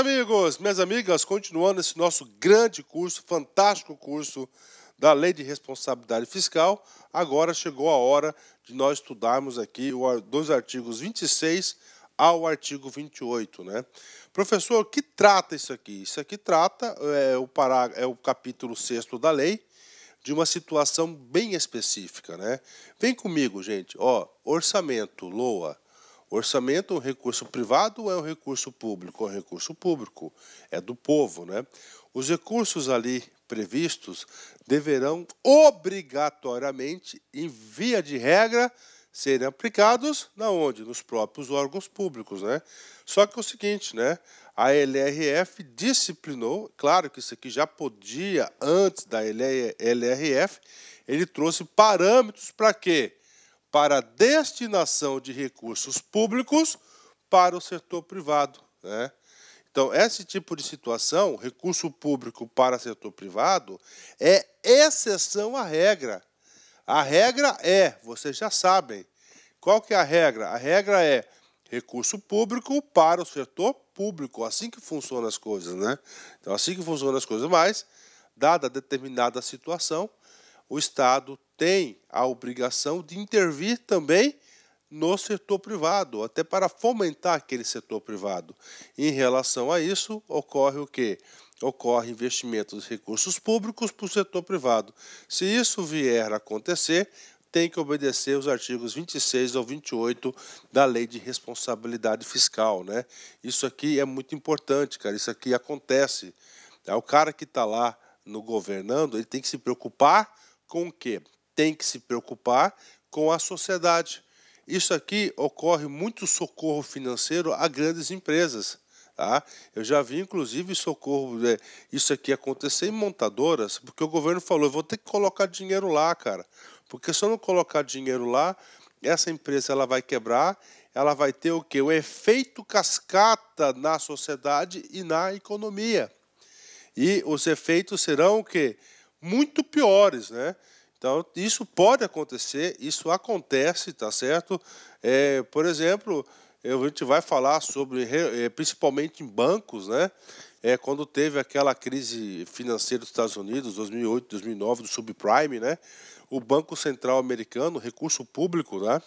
Amigos, minhas amigas, continuando esse nosso grande curso, fantástico curso da Lei de Responsabilidade Fiscal, agora chegou a hora de nós estudarmos aqui dos artigos 26 ao artigo 28, né? Professor, o que trata isso aqui? Isso aqui trata, o capítulo 6º da lei, de uma situação bem específica, né? Vem comigo, gente, ó, orçamento, LOA. Orçamento é um recurso privado ou é um recurso público? É um recurso público, é do povo, né? Os recursos ali previstos deverão obrigatoriamente, em via de regra, serem aplicados na onde? Nos próprios órgãos públicos, né? Só que é o seguinte, né? A LRF disciplinou, claro que isso aqui já podia antes da LRF, ele trouxe parâmetros para quê? Para a destinação de recursos públicos para o setor privado, né? Então, esse tipo de situação, recurso público para setor privado, é exceção à regra. A regra é, vocês já sabem, qual que é a regra? A regra é recurso público para o setor público, assim que funcionam as coisas, né? Então, assim que funcionam as coisas, mas, dada determinada situação, o Estado tem a obrigação de intervir também no setor privado, até para fomentar aquele setor privado. Em relação a isso, ocorre o quê? Ocorre investimento de recursos públicos para o setor privado. Se isso vier a acontecer, tem que obedecer os artigos 26 ao 28 da Lei de Responsabilidade Fiscal, né? Isso aqui é muito importante, cara. Isso aqui acontece. O cara que está lá no governando, ele tem que se preocupar com o quê? Tem que se preocupar com a sociedade. Isso aqui ocorre muito socorro financeiro a grandes empresas. Tá? Eu já vi, inclusive, socorro, isso aqui acontecer em montadoras, porque o governo falou, eu vou ter que colocar dinheiro lá, cara. Porque se eu não colocar dinheiro lá, essa empresa ela vai quebrar, ela vai ter o quê? O efeito cascata na sociedade e na economia. E os efeitos serão o quê? Muito piores, né? Então, isso pode acontecer, isso acontece, tá certo? Por exemplo, a gente vai falar sobre, principalmente em bancos, né? Quando teve aquela crise financeira dos Estados Unidos, 2008, 2009, do subprime, né? O Banco Central americano, recurso público, né?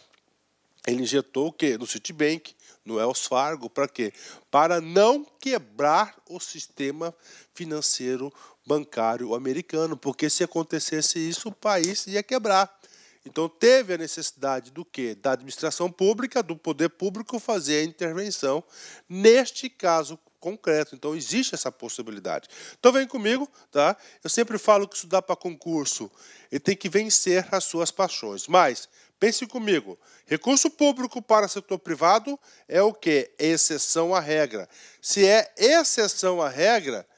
Ele injetou o quê? No Citibank, no Wells Fargo, para quê? Para não quebrar o sistema financeiro bancário americano, porque se acontecesse isso, o país ia quebrar. Então teve a necessidade do quê? Da administração pública, do poder público fazer a intervenção neste caso concreto. Então existe essa possibilidade. Então vem comigo, tá? Eu sempre falo que estudar para concurso, ele tem que vencer as suas paixões. Mas pense comigo, recurso público para setor privado é o quê? Exceção à regra. Se é exceção à regra,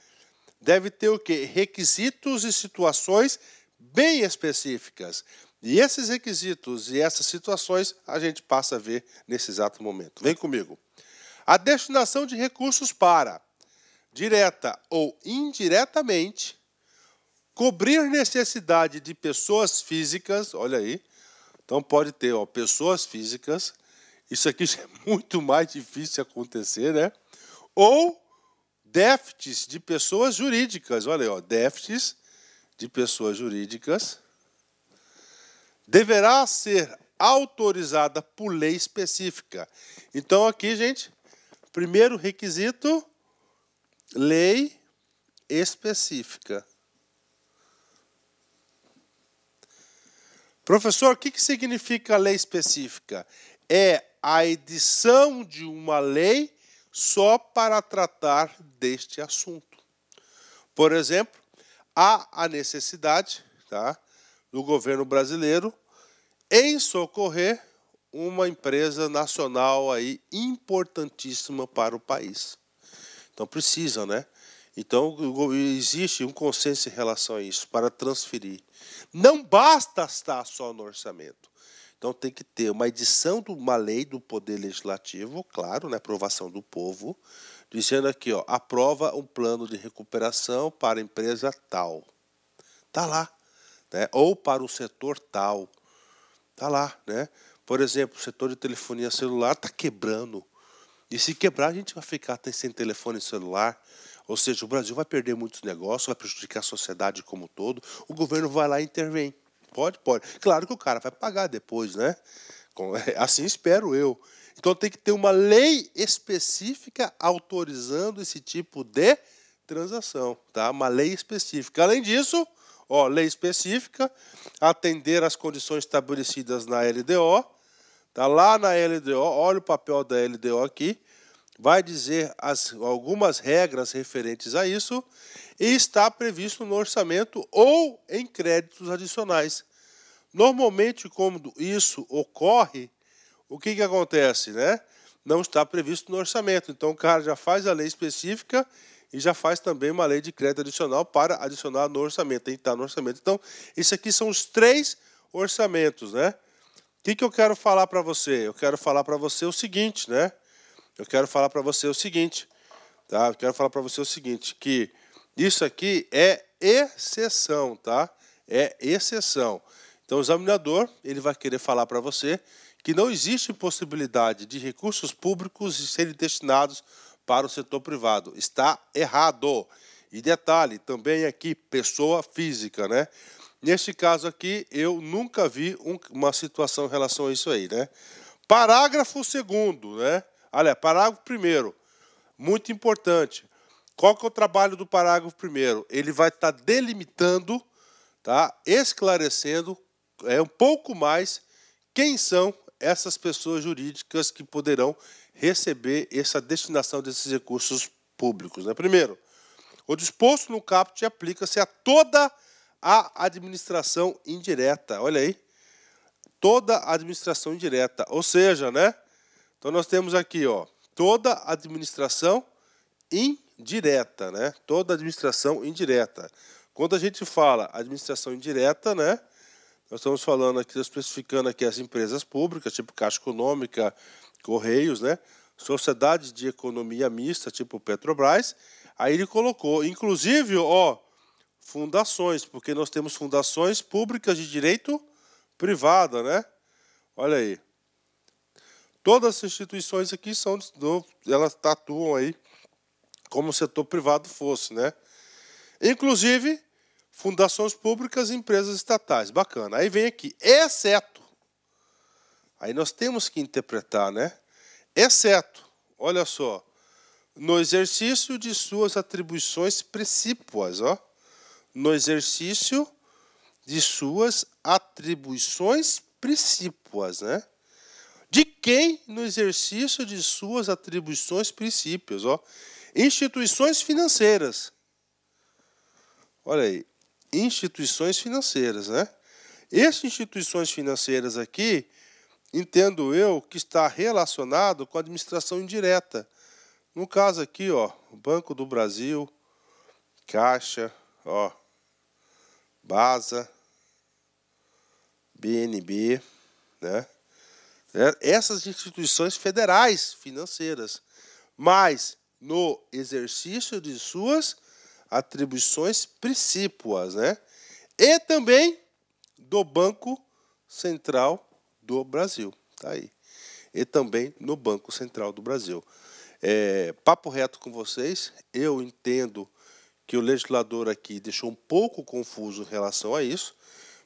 deve ter o quê? Requisitos e situações bem específicas. E esses requisitos e essas situações a gente passa a ver nesse exato momento. Vem comigo. A destinação de recursos para, direta ou indiretamente, cobrir necessidade de pessoas físicas, olha aí, então pode ter pessoas físicas, isso aqui já é muito mais difícil de acontecer, né? Ou déficits de pessoas jurídicas, olha aí, déficits de pessoas jurídicas, deverá ser autorizada por lei específica. Então aqui, gente, primeiro requisito, lei específica. Professor, o que significa lei específica? É a edição de uma lei só para tratar deste assunto. Por exemplo, há a necessidade, tá, do governo brasileiro em socorrer uma empresa nacional aí importantíssima para o país. Então precisa, né? Então existe um consenso em relação a isso, para transferir. Não basta estar só no orçamento. Então tem que ter uma edição de uma lei do Poder Legislativo, claro, né, aprovação do povo, dizendo aqui, ó, aprova um plano de recuperação para a empresa tal. Está lá. Né? Ou para o setor tal. Está lá. Né? Por exemplo, o setor de telefonia celular está quebrando. E se quebrar, a gente vai ficar até sem telefone celular. Ou seja, o Brasil vai perder muitos negócios, vai prejudicar a sociedade como um todo. O governo vai lá e intervém. Pode, pode. Claro que o cara vai pagar depois, né? Assim espero eu. Então tem que ter uma lei específica autorizando esse tipo de transação, tá? Uma lei específica. Além disso, ó, lei específica, atender às condições estabelecidas na LDO. Tá lá na LDO, olha o papel da LDO aqui, vai dizer algumas regras referentes a isso e está previsto no orçamento ou em créditos adicionais. Normalmente, quando isso ocorre, o que acontece, né? Não está previsto no orçamento. Então, o cara já faz a lei específica e já faz também uma lei de crédito adicional para adicionar no orçamento. Tem que estar no orçamento. Então, isso aqui são os 3 orçamentos, né? O que eu quero falar para você? Eu quero falar para você o seguinte, né? Eu quero falar para você o seguinte, tá? Eu quero falar para você o seguinte, que isso aqui é exceção, tá? É exceção. Então, o examinador, ele vai querer falar para você que não existe possibilidade de recursos públicos serem destinados para o setor privado. Está errado. E detalhe, também aqui, pessoa física, né? Neste caso aqui, eu nunca vi uma situação em relação a isso aí, né? Parágrafo 2º, né? Olha, parágrafo 1º, muito importante. Qual que é o trabalho do parágrafo 1º? Ele vai estar delimitando, tá? Esclarecendo um pouco mais quem são essas pessoas jurídicas que poderão receber essa destinação desses recursos públicos, né? Primeiro, o disposto no caput aplica-se a toda a administração indireta. Olha aí, toda a administração indireta. Ou seja, né? Então nós temos aqui, ó, toda a administração indireta, né? Toda a administração indireta. Quando a gente fala administração indireta, né? Nós estamos falando aqui, especificando aqui as empresas públicas, tipo Caixa Econômica, Correios, né? Sociedades de economia mista, tipo Petrobras. Aí ele colocou, inclusive, ó, fundações, porque nós temos fundações públicas de direito privado, né? Olha aí. Todas as instituições aqui elas atuam aí como o setor privado fosse, né? Inclusive, fundações públicas e empresas estatais. Bacana. Aí vem aqui, exceto. Aí nós temos que interpretar, né? Exceto, olha só, no exercício de suas atribuições precípuas, ó. No exercício de suas atribuições precípuas, né? De quem no exercício de suas atribuições precípios, ó? Instituições financeiras. Olha aí, instituições financeiras, né? Essas instituições financeiras aqui, entendo eu que está relacionado com a administração indireta. No caso aqui, ó, Banco do Brasil, Caixa, ó, BASA, BNB, né? Essas instituições federais financeiras, mas no exercício de suas atribuições precípuas, né? E também do Banco Central do Brasil, tá aí. E também no Banco Central do Brasil. Papo reto com vocês, eu entendo que o legislador aqui deixou um pouco confuso em relação a isso,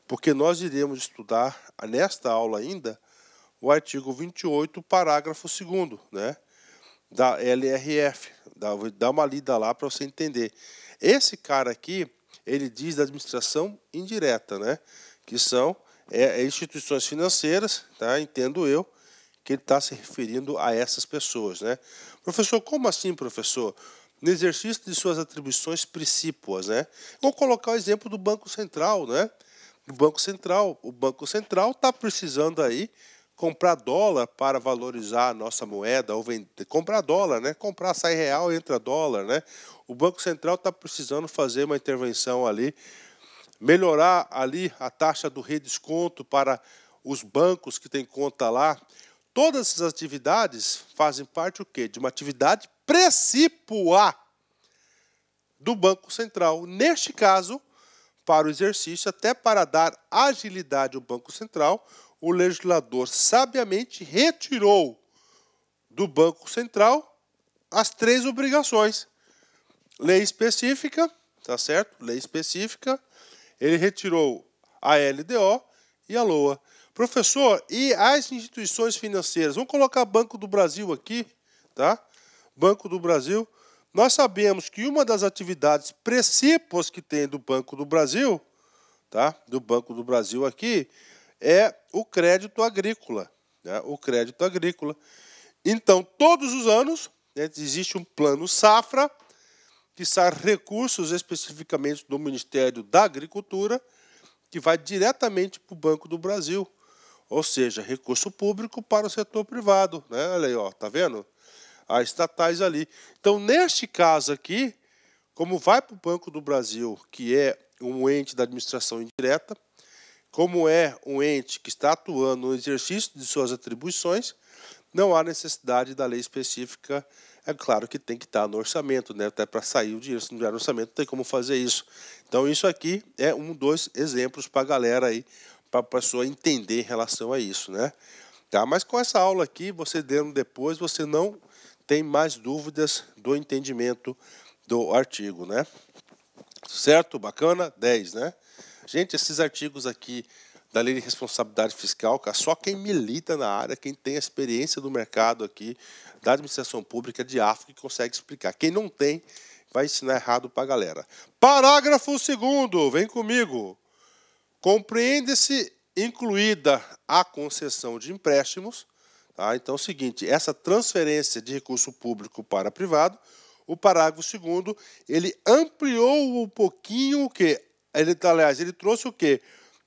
porque nós iremos estudar nesta aula ainda o artigo 28, parágrafo 2º, né, da LRF. Dá uma lida lá para você entender. Esse cara aqui, ele diz da administração indireta, né, que são instituições financeiras, tá, entendo eu, que ele está se referindo a essas pessoas, né. Professor, como assim, professor? No exercício de suas atribuições precípuas, né? Vou colocar o exemplo do Banco Central, né? O Banco Central está precisando aí comprar dólar para valorizar a nossa moeda, ou vender, comprar dólar, né? Comprar, sai real, entra dólar, né? O Banco Central está precisando fazer uma intervenção ali, melhorar ali a taxa do redesconto para os bancos que têm conta lá. Todas essas atividades fazem parte o quê? De uma atividade precípua do Banco Central. Neste caso, para o exercício, até para dar agilidade ao Banco Central, o legislador sabiamente retirou do Banco Central as 3 obrigações. Lei específica, tá certo? Lei específica, ele retirou a LDO e a LOA. Professor, e as instituições financeiras? Vamos colocar Banco do Brasil aqui, tá? Banco do Brasil. Nós sabemos que uma das atividades principais que tem do Banco do Brasil, tá? Do Banco do Brasil aqui, é o crédito agrícola, né? O crédito agrícola. Então, todos os anos, né, existe um plano safra, que sai recursos especificamente do Ministério da Agricultura, que vai diretamente para o Banco do Brasil. Ou seja, recurso público para o setor privado, né? Olha aí, ó, tá vendo? As estatais ali. Então, neste caso aqui, como vai para o Banco do Brasil, que é um ente da administração indireta, como é um ente que está atuando no exercício de suas atribuições, não há necessidade da lei específica. É claro que tem que estar no orçamento, né? Até para sair o dinheiro, se não tiver no orçamento, não tem como fazer isso. Então, isso aqui é dois exemplos para a galera aí, para a pessoa entender em relação a isso, né? Tá? Mas com essa aula aqui, você dando depois, você não tem mais dúvidas do entendimento do artigo, né? Certo? Bacana? 10, né? Gente, esses artigos aqui da Lei de Responsabilidade Fiscal, só quem milita na área, quem tem a experiência do mercado aqui, da administração pública de África, que consegue explicar. Quem não tem, vai ensinar errado para a galera. Parágrafo 2º, vem comigo. Compreende-se incluída a concessão de empréstimos. Tá? Então é o seguinte, essa transferência de recurso público para privado, o parágrafo 2º, ele ampliou um pouquinho o quê? Aliás, ele trouxe o quê?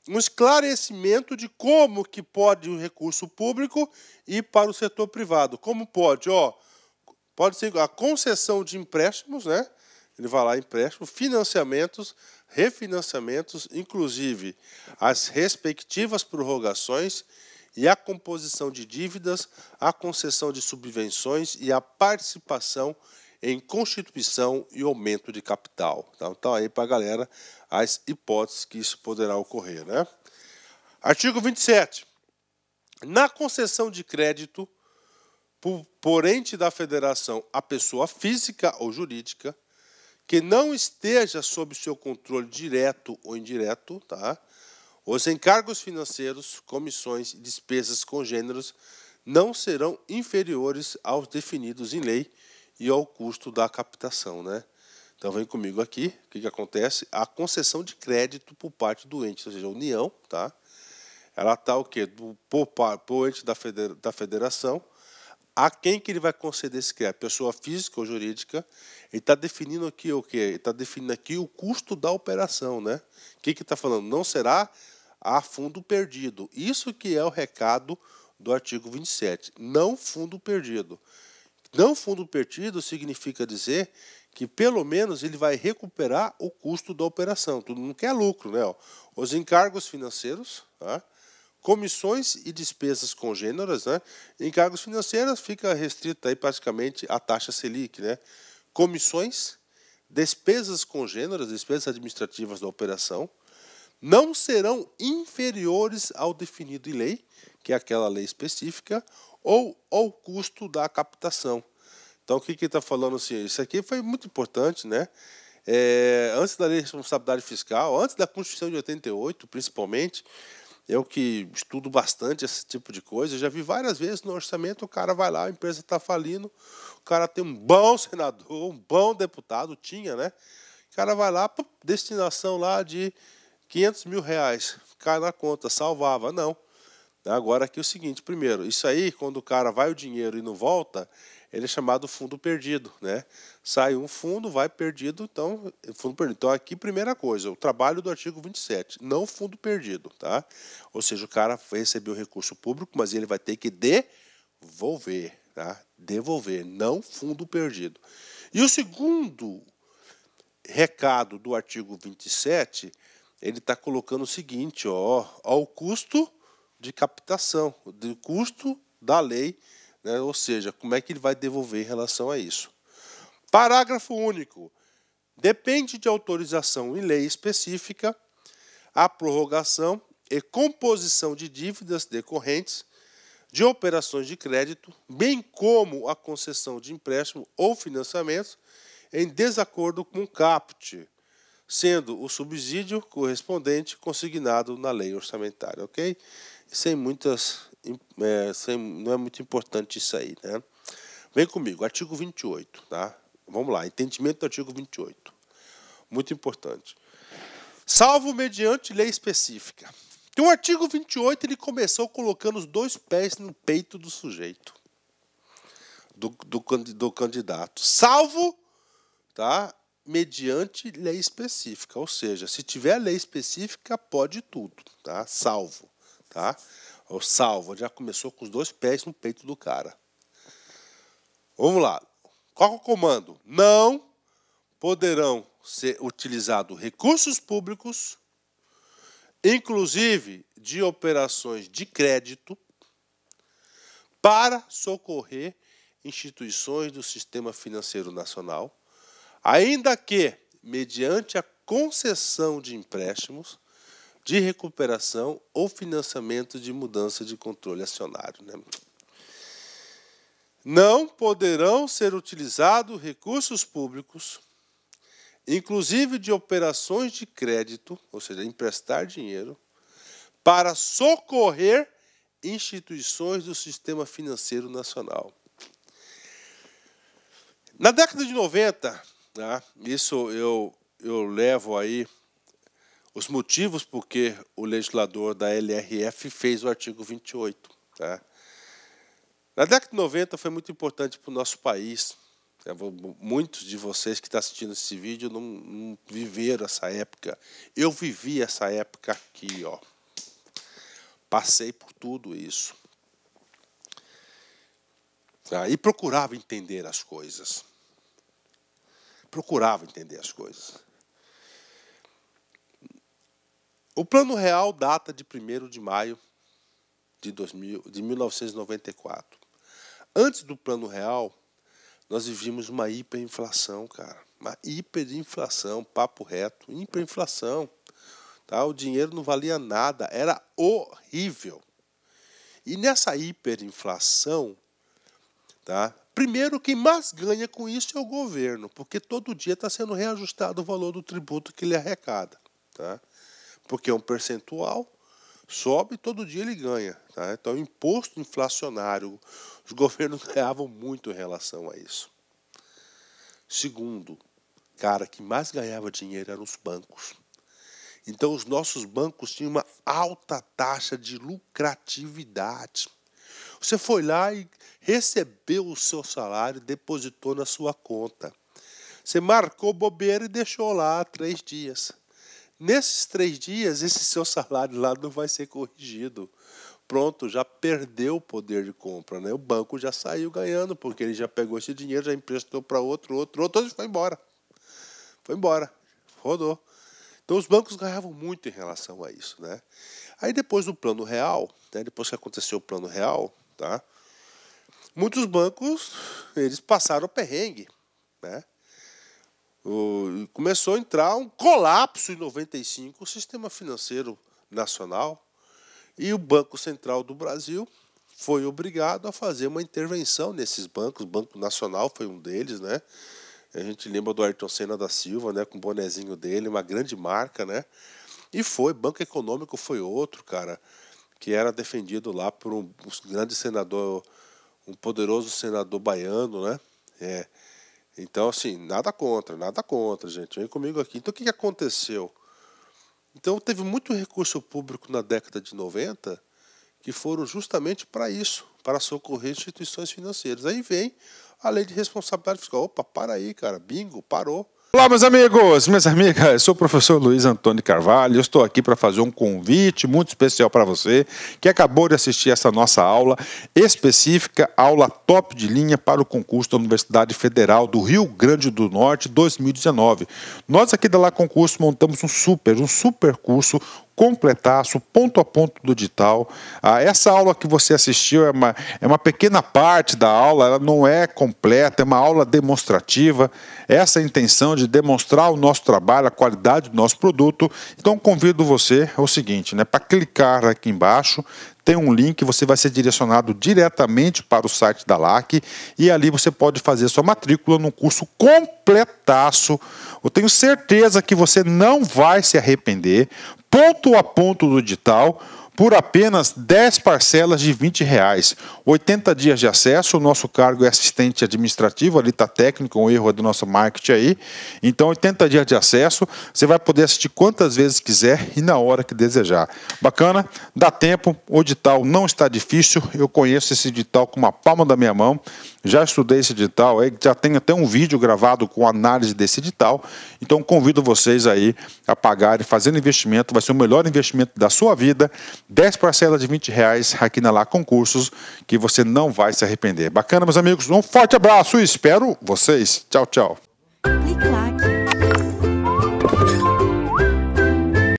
Um esclarecimento de como que pode o recurso público ir para o setor privado. Como pode? Ó, pode ser a concessão de empréstimos, né? Ele vai lá, empréstimo, financiamentos, refinanciamentos, inclusive as respectivas prorrogações e a composição de dívidas, a concessão de subvenções e a participação em constituição e aumento de capital. Então, aí para a galera as hipóteses que isso poderá ocorrer, né? Artigo 27. Na concessão de crédito por ente da federação a pessoa física ou jurídica que não esteja sob seu controle direto ou indireto, tá? Os encargos financeiros, comissões e despesas congêneros não serão inferiores aos definidos em lei e ao custo da captação, né? Então vem comigo aqui, o que acontece? A concessão de crédito por parte do ente, ou seja, a União, tá? Ela está o quê? Por ente da federação. A quem que ele vai conceder esse crédito? Pessoa física ou jurídica. Ele está definindo aqui o quê? Ele está definindo aqui o custo da operação, né? O que está falando? Não será a fundo perdido. Isso que é o recado do artigo 27. Não fundo perdido. Não fundo perdido significa dizer que pelo menos ele vai recuperar o custo da operação. Tudo não quer lucro, né? Os encargos financeiros, tá? Comissões e despesas congêneras, né? Encargos financeiros fica restrito aí praticamente à taxa Selic, né? Comissões, despesas congêneras, despesas administrativas da operação, não serão inferiores ao definido em lei, que é aquela lei específica, ou ao custo da captação. Então, o que ele está falando assim? Isso aqui foi muito importante, né? Antes da lei de responsabilidade fiscal, antes da Constituição de 88, principalmente, eu que estudo bastante esse tipo de coisa, já vi várias vezes no orçamento, o cara vai lá, a empresa está falindo, o cara tem um bom senador, um bom deputado, tinha, né? O cara vai lá, destinação lá de R$500 mil, cai na conta, salvava. Não. Agora aqui é o seguinte, primeiro, isso aí, quando o cara vai o dinheiro e não volta, ele é chamado fundo perdido, né? Sai um fundo, vai perdido, então, fundo perdido. Então, aqui, primeira coisa, o trabalho do artigo 27, não fundo perdido, tá? Ou seja, o cara recebeu recurso público, mas ele vai ter que devolver, tá? Devolver, não fundo perdido. E o segundo recado do artigo 27, ele está colocando o seguinte, ó, ao custo de captação, do custo da lei, né? Ou seja, como é que ele vai devolver em relação a isso. Parágrafo único. Depende de autorização em lei específica a prorrogação e composição de dívidas decorrentes de operações de crédito, bem como a concessão de empréstimo ou financiamento em desacordo com o caput, sendo o subsídio correspondente consignado na lei orçamentária, ok? Não é muito importante isso aí, né? Vem comigo, artigo 28, tá? Vamos lá, entendimento do artigo 28. Muito importante. Salvo mediante lei específica. Então, o artigo 28, ele começou colocando os dois pés no peito do sujeito, do candidato. Salvo, tá? Mediante lei específica. Ou seja, se tiver lei específica, pode tudo, tá? Salvo, tá? O salvo já começou com os dois pés no peito do cara. Vamos lá. Qual é o comando? Não poderão ser utilizados recursos públicos, inclusive de operações de crédito, para socorrer instituições do sistema financeiro nacional, ainda que mediante a concessão de empréstimos, de recuperação ou financiamento de mudança de controle acionário, né? Não poderão ser utilizados recursos públicos, inclusive de operações de crédito, ou seja, emprestar dinheiro, para socorrer instituições do sistema financeiro nacional. Na década de 90, tá, isso eu levo aí os motivos porque o legislador da LRF fez o artigo 28. Tá? Na década de 90 foi muito importante para o nosso país. Muitos de vocês que estão assistindo esse vídeo não viveram essa época. Eu vivi essa época aqui, ó. Passei por tudo isso. Tá? E procurava entender as coisas. O Plano Real data de 1º de maio de 1994. Antes do Plano Real, nós vivíamos uma hiperinflação, cara. Uma hiperinflação, papo reto. Hiperinflação. Tá? O dinheiro não valia nada. Era horrível. E nessa hiperinflação, tá? Primeiro, quem mais ganha com isso é o governo, porque todo dia está sendo reajustado o valor do tributo que ele arrecada. Tá? Porque é um percentual, sobe e todo dia ele ganha. Tá? Então, o imposto inflacionário, os governos ganhavam muito em relação a isso. Segundo, cara, que mais ganhava dinheiro eram os bancos. Então, os nossos bancos tinham uma alta taxa de lucratividade. Você foi lá e recebeu o seu salário, depositou na sua conta. Você marcou bobeira e deixou lá 3 dias. Nesses 3 dias, esse seu salário lá não vai ser corrigido. Pronto, já perdeu o poder de compra, né? O banco já saiu ganhando, porque ele já pegou esse dinheiro, já emprestou para outro, e foi embora. Foi embora, rodou. Então, os bancos ganhavam muito em relação a isso, né? Aí, depois do Plano Real, né, depois que aconteceu o Plano Real, tá, muitos bancos eles passaram perrengue, né? Começou a entrar um colapso em 95 o sistema financeiro nacional e o Banco Central do Brasil foi obrigado a fazer uma intervenção nesses bancos. O Banco Nacional foi um deles, né? A gente lembra do Ayrton Senna da Silva, né, com o bonezinho dele, uma grande marca, né? E Banco Econômico foi outro, cara, que era defendido lá por um grande senador, um poderoso senador baiano, né? Então, assim, nada contra, gente. Vem comigo aqui. Então, o que aconteceu? Então, teve muito recurso público na década de 90 que foram justamente para isso, para socorrer instituições financeiras. Aí vem a lei de responsabilidade fiscal. Opa, para aí, cara. Bingo, parou. Olá, meus amigos, minhas amigas, eu sou o professor Luiz Antônio Carvalho, eu estou aqui para fazer um convite muito especial para você que acabou de assistir essa nossa aula específica, aula top de linha para o concurso da Universidade Federal do Rio Grande do Norte 2019. Nós aqui da Lá Concurso montamos um super curso completaço, ponto a ponto do edital. Essa aula que você assistiu é uma pequena parte da aula, ela não é completa, é uma aula demonstrativa. Essa é a intenção de demonstrar o nosso trabalho, a qualidade do nosso produto. Então convido você ao seguinte, para clicar aqui embaixo, tem um link, você vai ser direcionado diretamente para o site da LAC e ali você pode fazer sua matrícula num curso completaço. Eu tenho certeza que você não vai se arrepender, ponto a ponto do edital, por apenas 10 parcelas de R$20. 80 dias de acesso, o nosso cargo é assistente administrativo, ali está técnico, um erro do nosso marketing aí. Então, 80 dias de acesso, você vai poder assistir quantas vezes quiser e na hora que desejar. Bacana? Dá tempo, o edital não está difícil, eu conheço esse edital com uma palma da minha mão, já estudei esse edital, já tem até um vídeo gravado com análise desse edital, então convido vocês aí a pagarem, fazendo investimento, vai ser o melhor investimento da sua vida, 10 parcelas de R$20 aqui na LAC Concursos, que você não vai se arrepender. Bacana, meus amigos? Um forte abraço e espero vocês. Tchau, tchau. Clique lá.